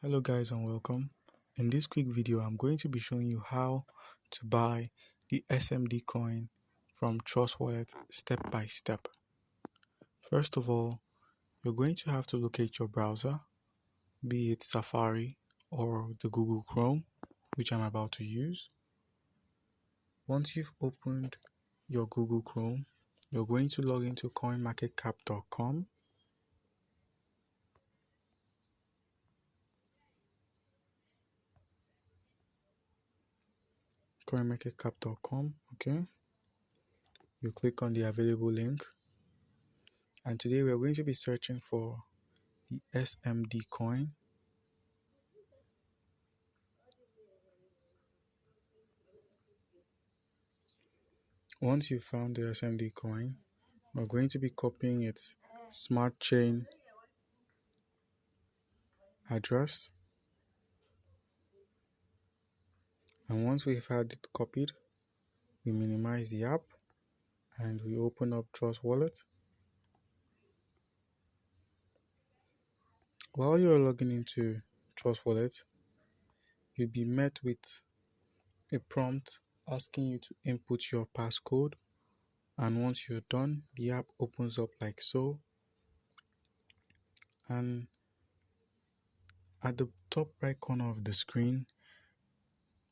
Hello guys and welcome. In this quick video I'm going to be showing you how to buy the SMD coin from Trust Wallet step by step. First of all, you're going to have to locate your browser, be it Safari or the Google Chrome, which I'm about to use. Once you've opened your Google Chrome, you're going to log into coinmarketcap.com. coinmarketcap.com, okay. You click on the available link, and today we are going to be searching for the SMD coin. Once you've found the SMD coin, we're going to be copying its smart chain address, and once we've had it copied, we minimize the app and we open up Trust Wallet. While you're logging into Trust Wallet, you'll be met with a prompt asking you to input your passcode, and once you're done, the app opens up like so, and at the top right corner of the screen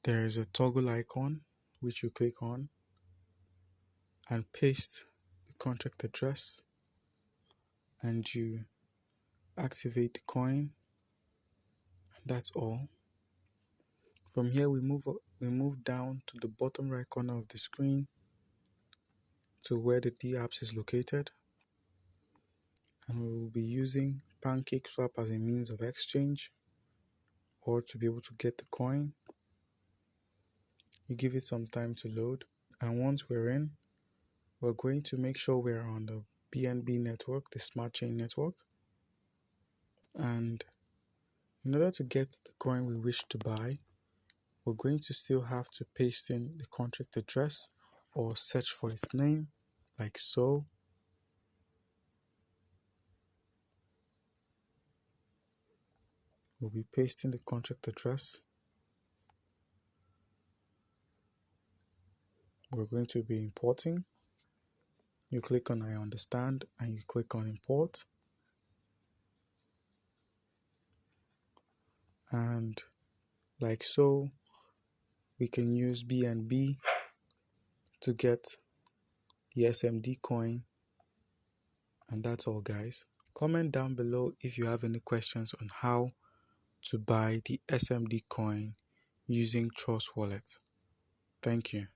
there is a toggle icon which you click on and paste the contract address, and you activate the coin, and that's all. From here we move down to the bottom right corner of the screen to where the D apps is located, and we will be using Pancakeswap as a means of exchange or to be able to get the coin. You give it some time to load, and once we're in, we're going to make sure we're on the BNB network, the smart chain network, and in order to get the coin we wish to buy, we're going to still have to paste in the contract address or search for its name like so. We'll be pasting the contract address. We're going to be importing. You click on I understand and you click on import, and like so we can use BNB to get the SMD coin. And that's all guys. Comment down below if you have any questions on how to buy the SMD coin using Trust Wallet. Thank you.